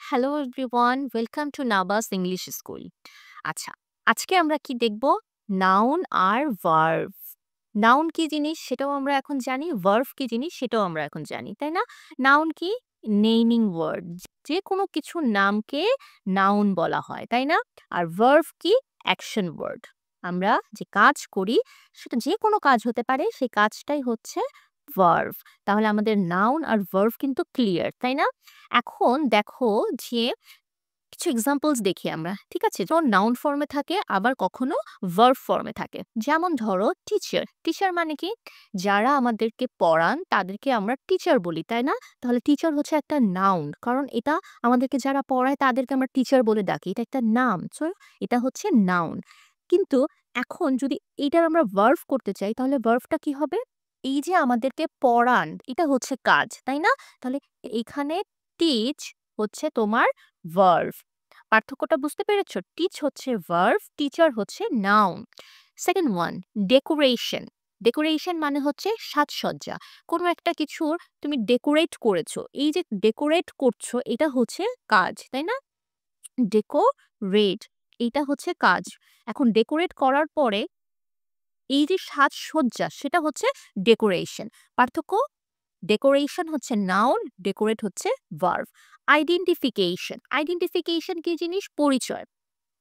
Hello everyone, welcome to Nabas English school. আচ্ছা, আজকে আমরা কি দেখব? নাউন আর ভার্ব। নাউন কি জিনিস সেটাও আমরা এখন জানি, ভার্ব কি জিনিস সেটাও আমরা এখন জানি, তাই না? নাউন কি? Naming word. যে কোনো কিছুর নামকে নাউন বলা হয়, তাই না? আর ভার্ব কি? Action word. আমরা যে কাজ করি সেটা যে কোনো কাজ হতে পারে, সেই কাজটাই হচ্ছে ভার্ব। তাহলে আমাদের নাউন আর ভার্ব কিন্তু ক্লিয়ার, তাই না? এখন দেখো যে কিছু এক্সাম্পলস দেখি আমরা। ঠিক আছে? যখন নাউন ফর্মে থাকে আবার কখনো ভার্ব ফর্মে থাকে। যেমন ধরো টিচার। টিচার মানে কি? যারা আমাদেরকে পড়ান তাদেরকে আমরা টিচার বলি, তাই না? তাহলে টিচার হচ্ছে একটা নাউন। কারণ এটা আমাদেরকে যারা পড়ায় তাদেরকে আমরা টিচার বলে ডাকি। এটা একটা নাম। সো এটা হচ্ছে নাউন। কিন্তু এখন যদি এটার আমরা ভার্ব করতে চাই তাহলে ভার্বটা কি হবে? এই যে আমাদেরকে পড়ান এটা হচ্ছে কাজ, তাই না? তাহলে এখানে টিচ হচ্ছে তোমার ভার্ব। পার্থক্যটা বুঝতে পেরেছো? টিচ হচ্ছে ভার্ব, টিচার হচ্ছে noun. Second one, decoration. Decoration মানে হচ্ছে সাজসজ্জা। কোনো একটা কিছুর তুমি ডেকোরেট করেছো। এই যে ডেকোরেট করছো এটা হচ্ছে কাজ, তাই না? ডেকোরেট এটা হচ্ছে কাজ। এখন ডেকোরেট করার পরে এই যে সাজসজ্জা সেটা হচ্ছে ডেকোরেশন। পার্থক্য? ডেকোরেশন হচ্ছে নাউন, ডেকোরেট হচ্ছে ভার্ব। আইডেন্টিফিকেশন। আইডেন্টিফিকেশন কি জিনিস? পরিচয়।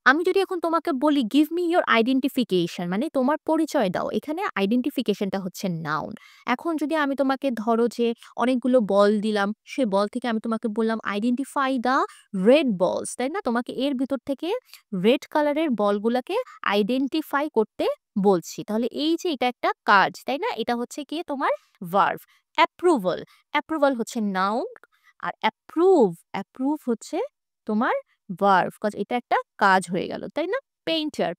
আমি যদি এখন তোমাকে বলি গিভ মি ইওর আইডেন্টিফিকেশন মানে তোমার পরিচয় দাও, এখানে আইডেন্টিফিকেশনটা হচ্ছে নাউন। এখন যদি আমি তোমাকে ধরো যে অনেকগুলো বল দিলাম, সে বল থেকে আমি তোমাকে বললাম আইডেন্টিফাই দ্য রেড বলস, তাই না? তোমাকে এর ভিতর থেকে রেড কালারের বলগুলাকে আইডেন্টিফাই করতে বলছি। তাহলে এই যে এটা একটা কাজ, তাই না? এটা হচ্ছে কি তোমার ভার্ভ। অ্যাপ্রুভাল। অ্যাপ্রুভাল হচ্ছে নাউন আর অ্যাপ্রুভ অ্যাপ্রুভ হচ্ছে তোমার ভার্ভ, কজ এটা একটা কাজ হয়ে গেল, তাই না? পেইন্টার।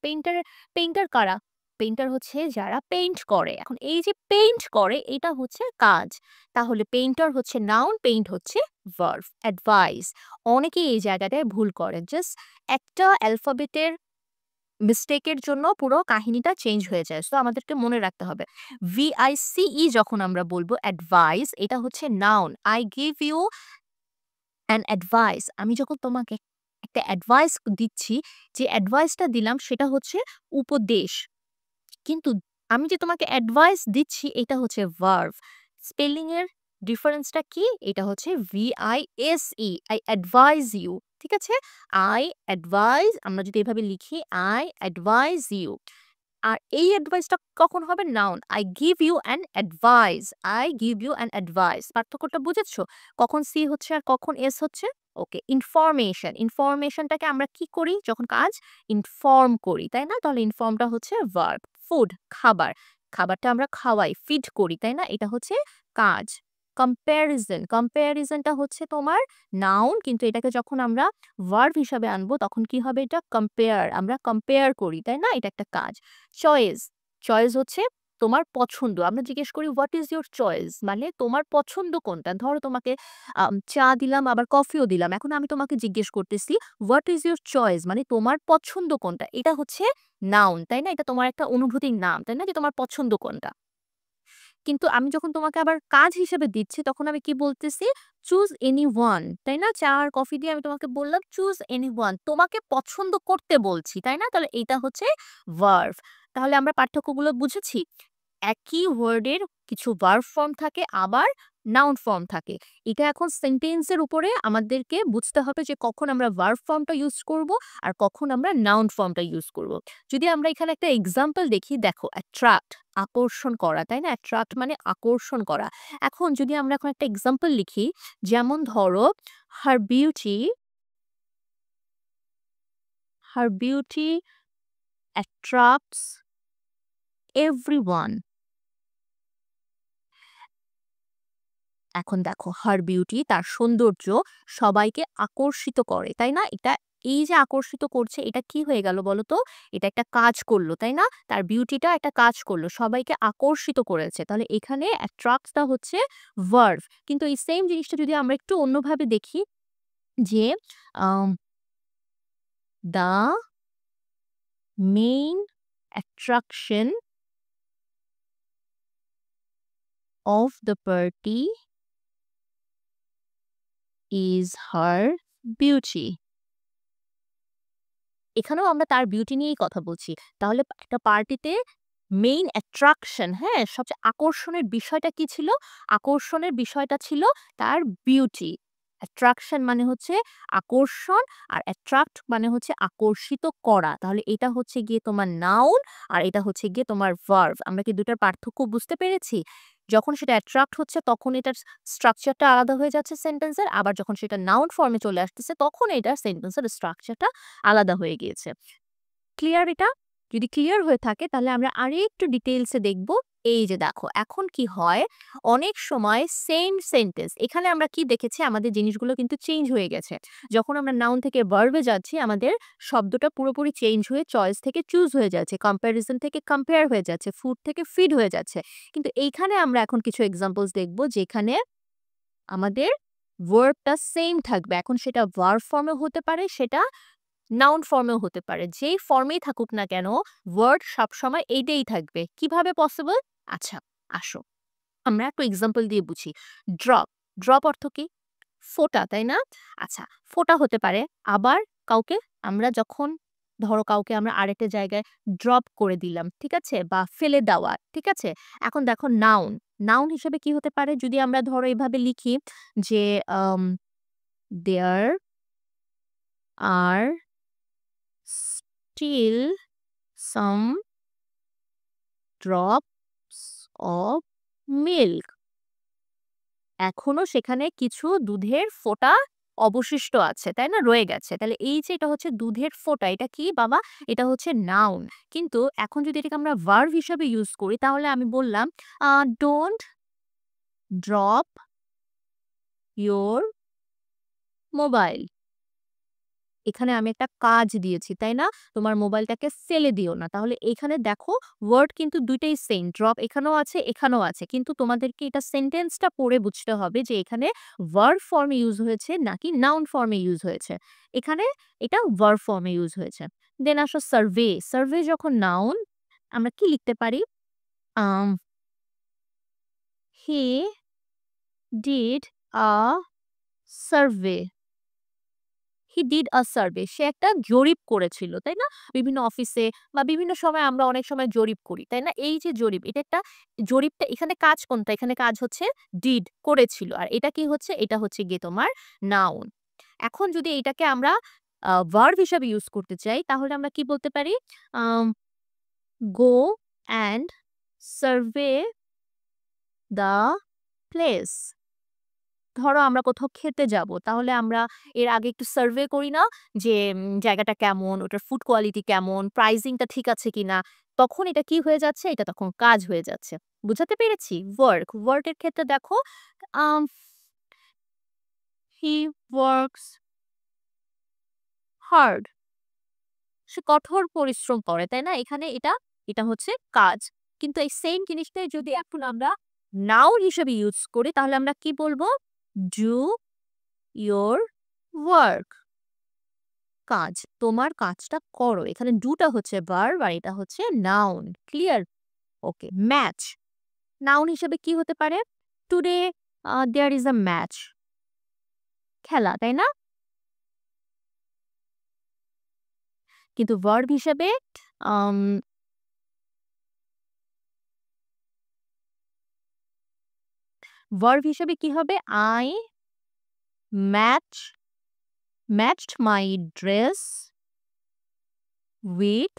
পেইন্টার কারা? পেইন্টার হচ্ছে যারা পেইন্ট করে। এখন এই যে পেইন্ট করে এটা হচ্ছে কাজ। তাহলে পেইন্টার হচ্ছে নাউন, পেইন্ট হচ্ছে ভার্ভ। অ্যাডভাইস। অনেকেই এই জায়গাটায় ভুল করে, জাস্ট একটা অ্যালফাবেটের মিস্টেকের জন্য পুরো কাহিনীটা চেঞ্জ হয়ে যায়। সো আমাদেরকে মনে রাখতে হবে VICE যখন আমরা বলবো অ্যাডভাইস এটা হচ্ছে noun. I give you an advice. আমি যখন তোমাকে একটা অ্যাডভাইস দিচ্ছি, যে অ্যাডভাইসটা দিলাম সেটা হচ্ছে উপদেশ। কিন্তু আমি যে তোমাকে অ্যাডভাইস দিচ্ছি এটা হচ্ছে ভার্ভ। স্পেলিং এর ডিফারেন্সটা কি? এটা হচ্ছে VISE, আই অ্যাডভাইজ ইউ। ঠিক আছে? আই অ্যাডভাইজ আমরা যদি এভাবে লিখি আই অ্যাডভাইজ ইউ। আর এই অ্যাডভাইসটা কখন হবে? Noun. I give you an advice. I give you an advice. পার্থক্যটা বুঝেছো? কখন সি হচ্ছে আর কখন এস হচ্ছে? ওকে। ইনফরমেশন। ইনফরমেশনটাকে আমরা কি করি যখন কাজ? ইনফর্ম করি, তাই না? তাহলে ইনফর্মটা হচ্ছে ভার্ব। ফুড খাবার। খাবারটা আমরা খাওয়াই, ফিড করি, তাই না? এটা হচ্ছে কাজ। কম্প্যারিজন। কম্প্যারিজনটা হচ্ছে তোমার নাউন, কিন্তু এটাকে যখন আমরা ভার্ব হিসাবে আনবো তখন কি হবে? এটা কম্পেয়ার। আমরা কম্পেয়ার করি, তাই না? এটা একটা কাজ। চয়েস। চয়েস হচ্ছে তোমার পছন্দ। আমরা জিজ্ঞেস করি হোয়াট ইজ ইউর চয়েস? মানে তোমার পছন্দ কোনটা? ধরো তোমাকে চা দিলাম আবার কফিও দিলাম। এখন আমি তোমাকে জিজ্ঞেস করতেছি হোয়াট ইজ ইউর চয়েস? মানে তোমার পছন্দ কোনটা? এটা হচ্ছে নাউন, তাই না? এটা তোমার একটা অনুভূতির নাম, তাই না? যে তোমার পছন্দ কোনটা? কিন্তু আমি যখন তোমাকে আবার কাজ হিসেবে দিচ্ছি তখন আমি কি বলতেছি? চুজ এনি ওয়ান, তাই না? চা আর কফি দিয়ে আমি তোমাকে বললাম চুজ এনি ওয়ান। তোমাকে পছন্দ করতে বলছি, তাই না? তাহলে এইটা হচ্ছে ভার্ভ। তাহলে আমরা পার্থক্যগুলো বুঝেছি? একই ওয়ার্ডের কিছু ভার্ব ফর্ম থাকে আবার নাউন ফর্ম থাকে। এটা এখন সেন্টেন্সের উপরে আমাদেরকে বুঝতে হবে যে কখন আমরা ভার্ব ফর্মটা ইউজ করব আর কখন আমরা নাউন ফর্মটা ইউজ করব। যদি আমরা এখানে একটা এক্সাম্পল দেখি, দেখো অ্যাট্রাক্ট আকর্ষণ করা, তাই না? অ্যাট্রাক্ট মানে আকর্ষণ করা। এখন যদি আমরা এখন একটা এক্সাম্পল লিখি, যেমন ধরো her beauty, her beauty attracts everyone. এখন দেখো হার বিউটি তার সৌন্দর্য সবাইকে আকর্ষিত করে, তাই না? এটা এই যে আকর্ষিত করছে এটা কি হয়ে গেল বলো তো? এটা একটা কাজ করলো, তাই না? তার বিউটিটা একটা কাজ করলো, সবাইকে আকর্ষিত করেছে। তাহলে এখানে অ্যাট্রাক্টসটা হচ্ছে ভার্ভ। কিন্তু এই সেম জিনিসটা যদি আমরা একটু অন্যভাবে দেখি, যে the main attraction of the party is her beauty. এখানেও আমরা তার বিউটি নিয়েই কথা বলছি। তাহলে একটা পার্টিতে মেইন অ্যাট্রাকশন, হ্যাঁ? সবচেয়ে আকর্ষণের বিষয়টা কি ছিল? আকর্ষণের বিষয়টা ছিল তার বিউটি। অ্যাট্রাকশন মানে হচ্ছে আকর্ষণ, আর অ্যাট্রাক্ট মানে হচ্ছে আকর্ষিত করা। তাহলে এটা হচ্ছে গিয়ে তোমার নাউন, আর এটা হচ্ছে গিয়ে তোমার ভার্ব। আমরা কি ২ টার পার্থক্য বুঝতে পেরেছি? যখন সেটা অ্যাট্রাক্ট হচ্ছে তখন এটার স্ট্রাকচারটা আলাদা হয়ে যাচ্ছে সেন্টেন্সের। আবার যখন সেটা নাউন ফর্মে চলে আসতেছে তখন এটার সেন্টেন্সের স্ট্রাকচারটা আলাদা হয়ে গিয়েছে। ক্লিয়ার এটা? যদি ক্লিয়ার হয়ে থাকে তাহলে আমরা আরেকটু ডিটেইলসে দেখব। এই যে দেখো, এখন কি হয়, অনেক সময় সেম সেন্টেন্স, এখানে আমরা কি দেখেছি আমাদের জিনিসগুলো কিন্তু চেঞ্জ হয়ে গেছে। যখন আমরা নাউন থেকে ভার্বে যাচ্ছি আমাদের শব্দটা পুরোপুরি চেঞ্জ হয়ে চয়েস থেকে চুজ হয়ে যাচ্ছে, কম্প্যারিজন থেকে কম্পেয়ার হয়ে যাচ্ছে, ফুড থেকে ফিড হয়ে যাচ্ছে। কিন্তু এইখানে আমরা এখন কিছু এক্সাম্পলস দেখব যেখানে আমাদের ভার্বটা সেম থাকবে। এখন সেটা ভার্ব ফর্মেও হতে পারে, সেটা নাউন ফর্মেও হতে পারে। যেই ফর্মেই থাকুক না কেন, ওয়ার্ড সবসময় এইটাই থাকবে। কিভাবে পসিবল? আচ্ছা, আসো। আমরা একটু এক্সাম্পল দিয়ে বুঝি। ড্রপ, ড্রপ অর্থ কি? ফোঁটা, তাই না? আচ্ছা, ফোঁটা হতে পারে। আবার কাউকে আমরা যখন ধরো কাউকে আমরা আরেকটা জায়গায় ড্রপ করে দিলাম, ঠিক আছে? বা ফেলে দেওয়া, ঠিক আছে? এখন দেখো নাউন, নাউন হিসেবে কি হতে পারে? যদি আমরা ধরো এভাবে লিখি যে আম দেয়ার আর still some drops of milk. এখনো সেখানে কিছু দুধের ফোঁটা অবশিষ্ট আছে, তাই না? রয়ে গেছে। তাহলে এই যে এটা হচ্ছে দুধের ফোঁটা, এটা কি বাবা? এটা হচ্ছে নাউন। কিন্তু এখন যদি এটাকে আমরা ভার্ব হিসাবে ইউজ করি তাহলে আমি বললাম ডোন্ট ড্রপ ইওর মোবাইল। এখানে আমি একটা কাজ দিয়েছি, তাই না? তোমার মোবাইলটাকে ফেলে দিও না। তাহলে এখানে দেখো ওয়ার্ড কিন্তু ২ টাই সেম। ড্রপ এখানেও আছে, এখানেও আছে। কিন্তু তোমাদেরকে এটা সেন্টেন্সটা পড়ে বুঝতে হবে যে এখানে ভার্ব ফর্মে ইউজ হয়েছে নাকি নাউন ফর্মে ইউজ হয়েছে। এখানে এটা ভার্ব ফর্মে ইউজ হয়েছে। দেন আসো সার্ভে। সার্ভে যখন নাউন আমরা কি লিখতে পারি? Um he did a survey. He did a survey. সে একটা জরিপ করেছিল, তাই না? বিভিন্ন অফিসে বা বিভিন্ন সময় আমরা অনেক সময় জরিপ করি, তাই না? এই যে জরিপ, এটা একটা জরিপটা, এখানে কাজ কোনটা? এখানে কাজ হচ্ছে ডিড, করেছিল। আর এটা কি হচ্ছে? এটা হচ্ছে গিয়ে তোমার নাউন। এখন যদি এটাকে আমরা ভার্ব হিসাবে ইউজ করতে চাই তাহলে আমরা কি বলতে পারি? Um go and survey the place. ধরো আমরা কোথাও খেতে যাব। তাহলে আমরা এর আগে একটু সার্ভে করি না? যে জায়গাটা কেমন, ওটার ফুড কোয়ালিটি কেমন, প্রাইসিং টা ঠিক আছে কিনা? তখন এটা কি হয়ে যাচ্ছে? এটা তখন কাজ হয়ে যাচ্ছে। বুঝাতে পেরেছি? ওয়ার্ক, ওয়ার্ক এর ক্ষেত্রে দেখো আম হি ওয়ার্কস হার্ড। সে কঠোর পরিশ্রম করে, তাই না? এখানে এটা হচ্ছে কাজ। কিন্তু এই সেইম জিনিসটাই যদি এখন আমরা নাউন হিসেবে ইউজ করি তাহলে আমরা কি বলবো? Do your work. কাজ। তোমার কাজটা করো। এখানে ডু টা হচ্ছে ভার্ব আর এটা হচ্ছে noun. Clear? Okay. Match. Noun হিসেবে কি হতে পারে? Today there is a match. খেলা, তাই না? কিন্তু ভার্ব হিসেবে আম ভার্ব হিসেবে কি হবে? I match matched my dress with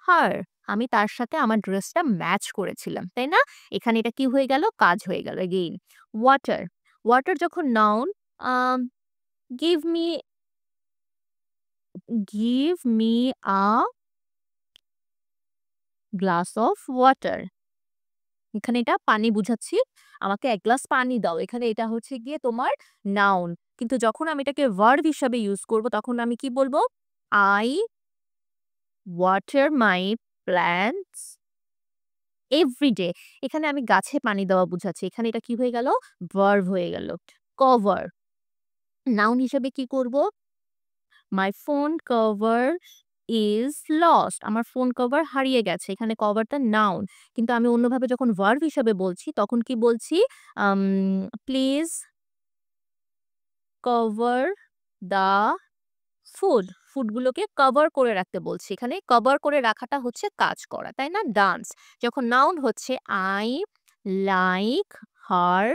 her. আমি তার সাথে আমার ড্রেসটা ম্যাচ করেছিলাম, তাই না? এখানে এটা কি হয়ে গেল? কাজ হয়ে গেল এগেইন। ওয়াটার। ওয়াটার যখন noun, um give me give me a glass of water. এখানে এটা পানি বুঝাচ্ছি। আমাকে ১ গ্লাস পানি দাও। এখানে এটা হচ্ছে গিয়ে তোমার নাউন। কিন্তু যখন আমি এটাকে ভার্ব হিসাবে ইউজ করব তখন আমি কি বলব? I water my plants every day. এখানে আমি গাছে পানি দেওয়া বুঝাচ্ছি। এখানে এটা কি হয়ে গেল? ভার্ব হয়ে গেল। কভার। নাউন হিসেবে কি করব? My phone cover is lost. আমার ফোন কভার হারিয়ে গেছে। এখানে কভারটা নাউন। কিন্তু আমি অন্যভাবে যখন ভার্ব হিসাবে বলছি তখন কি বলছি? প্লিজ কভার দ্য ফুড, ফুডগুলোকে কভার করে রাখতে বলছি। এখানে কভার করে রাখাটা হচ্ছে কাজ করা, তাই না? ডান্স যখন নাউন হচ্ছে I like her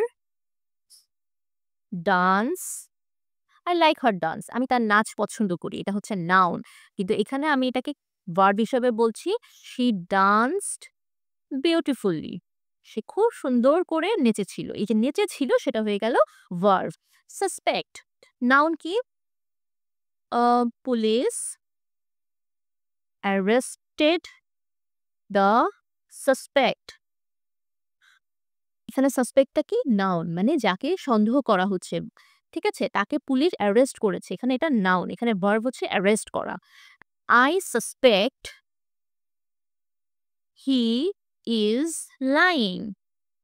dance, I like her dance, আমি তার নাচ পছন্দ করি, এটা হচ্ছে নাউন। কিন্তু এখানে আমি এটাকে ভার্ব হিসেবে বলছি শি ডান্সড বিউটিফুলি, সে খুব সুন্দর করে নেচেছিল। এই যে নেচেছিল সেটা হয়ে গেল ভার্ব। সাসপেক্ট নাউন কি? Police arrested the suspect. এখানে সাসপেক্টটা কি? নাউন, মানে যাকে সন্দেহ করা হচ্ছে, ঠিক আছে, তাকে পুলিশ অ্যারেস্ট করেছে, এখানে এটা নাউন। এখানে ভার্ব হচ্ছে অ্যারেস্ট করা। I suspect he is lying,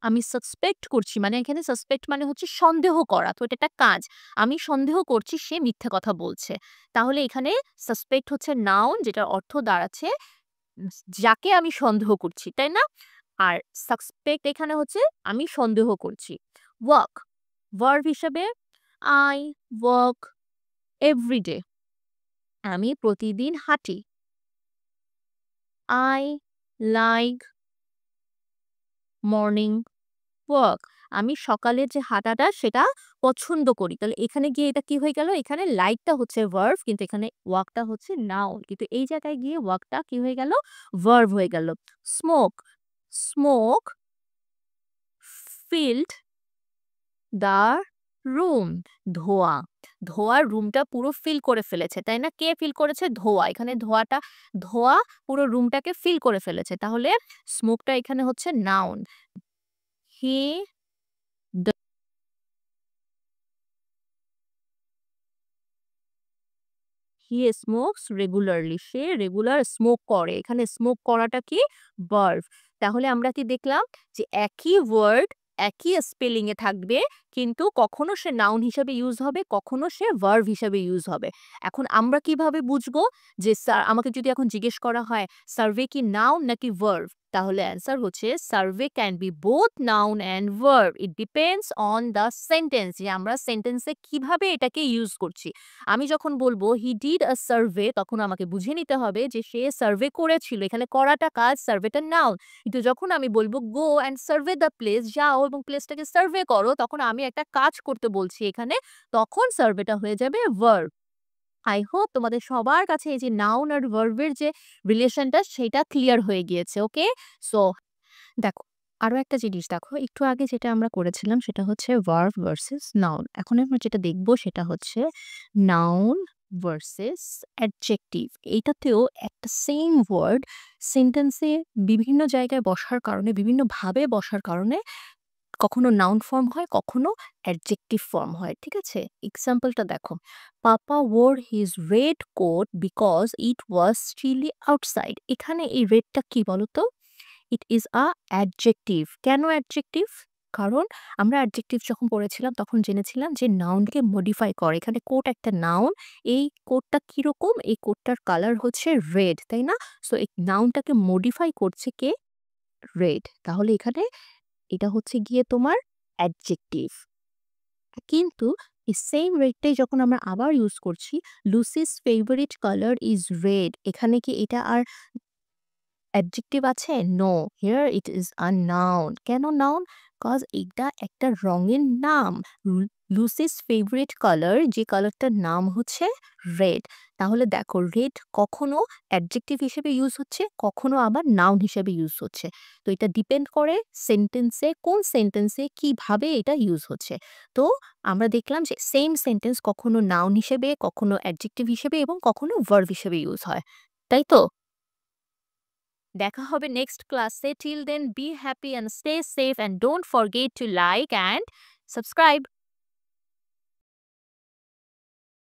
আমি সাসপেক্ট করছি, মানে এখানে সাসপেক্ট মানে হচ্ছে সন্দেহ করা, তো এটা একটা কাজ। আমি সন্দেহ করছি সে মিথ্যা কথা বলছে। তাহলে এখানে সাসপেক্ট হচ্ছে নাউন, যেটার অর্থ দাঁড়াচ্ছে যাকে আমি সন্দেহ করছি, তাই না? আর সাসপেক্ট এখানে হচ্ছে আমি সন্দেহ করছি। ওয়াক ভার্ব হিসেবে আই ওয়াক এভরিডে, আমি প্রতিদিন হাঁটি। আই লাইক মর্নিং ওয়াক, আমি সকালের যে হাঁটাটা সেটা পছন্দ করি। তাহলে এখানে গিয়ে এটা কি হয়ে গেল? এখানে লাইকটা হচ্ছে ভার্ব, কিন্তু এখানে ওয়াকটা হচ্ছে নাউন। কিন্তু এই জায়গায় গিয়ে ওয়াকটা কি হয়ে গেল? ভার্ব হয়ে গেল। Smoke smoke field the room, ধোঁয়া, ধোঁয়ার রুমটা পুরো ফিল করে ফেলেছে, তাই না? কে ফিল করেছে? ধোঁয়া। এখানে ধোঁয়া পুরো রুমটাকে ফিল করে ফেলেছে। তাহলে স্মোকটা এখানে হচ্ছে নাউন। হি হি স্মোকস রেগুলারলি, সে রেগুলার স্মোক করে। এখানে স্মোক করাটা কি? ভার্ব। তাহলে আমরা কি দেখলাম যে একই ওয়ার্ড একই স্পেলিং এ থাকবে, কিন্তু কখনো সে নাউন হিসেবে ইউজ হবে, কখনো সে ভার্ব হিসেবে ইউজ হবে। এখন আমরা কিভাবে বুঝবো যে আমাকে যদি এখন জিজ্ঞেস করা হয় সার্ভে কি নাউন নাকি ভার্ব, তাহলে অ্যান্সার হচ্ছে survey can be both noun and verb, it depends on the sentence, যে আমরা সেন্টেন্সে কিভাবে এটাকে ইউজ করছি। আমি যখন বলবো হি ডিড আ সার্ভে, তখন আমাকে বুঝে নিতে হবে যে সে সার্ভে করেছিল, এখানে করাটা কাজ, সার্ভেটা নাউন। কিন্তু যখন আমি বলবো গো অ্যান্ড সার্ভে দ্য প্লেস, যাও এবং প্লেসটাকে সার্ভে করো, তখন আমি একটা কাজ করতে বলছি এখানে, তখন সার্ভেটা হয়ে যাবে ভার্ব। আই হোপ তোমাদের সবার কাছে এই যে নাউন আর ভার্বের যে রিলেশনটা সেটা ক্লিয়ার হয়ে গিয়েছে। ওকে, সো দেখো, আরো একটা জিনিস দেখো, একটু আগে যেটা আমরা করেছিলাম সেটা হচ্ছে ভার্ব ভার্সেস নাউন। এখন আমরা যেটা দেখব সেটা হচ্ছে নাউন ভার্সেস অ্যাডজেক্টিভ। এইটাতেও একটা সেম ওয়ার্ড সেন্টেন্সে বিভিন্ন জায়গায় বসার কারণে, বিভিন্নভাবে বসার কারণে কখনো নাউন ফর্ম হয়, কখনো অ্যাডজেক্টিভ ফর্ম হয়, ঠিক আছে? এক্সাম্পলটা দেখো, papa wore his red coat because it was chilly outside. এখানে এই রেডটা কি বলতো? It is a adjective. কেন অ্যাডজেক্টিভ? কারণ আমরা অ্যাডজেক্টিভ যখন পড়েছিলাম তখন জেনেছিলাম যে নাউনকে মডিফাই করে। এখানে কোট একটা নাউন, এই কোটটা কিরকম? এই কোটটার কালার হচ্ছে রেড, তাই না? সো এই নাউনটাকে মডিফাই করছে কে? রেড। তাহলে এখানে এটা হচ্ছে গিয়ে তোমার অ্যাডজেক্টিভ। কিন্তু এই সেম রেডটাই যখন আমরা আবার ইউজ করছি, Lucy's favourite colour is red, এখানে কি এটা আর অ্যাডজেক্টিভ আছে? No, here it is a noun. কেন নাউন? কজ এটা একটা রঙের নাম। লুসিস ফেভারিট কালার, যে কালারটার নাম হচ্ছে রেড। তাহলে দেখো, রেড কখনো অ্যাডজেক্টিভ হিসেবে ইউজ হচ্ছে, কখনো আবার নাউন হিসেবে ইউজ হচ্ছে। তো এটা ডিপেন্ড করে সেন্টেন্সে, কোন সেন্টেন্সে কিভাবে এটা ইউজ হচ্ছে। তো আমরা দেখলাম যে সেম সেন্টেন্স কখনো নাউন হিসেবে, কখনো অ্যাডজেক্টিভ হিসেবে এবং কখনো ভার্ব হিসেবে ইউজ হয়, তাই তো? দেখা হবে নেক্সট ক্লাসে। Till then be happy and stay safe and don't forget to like and subscribe.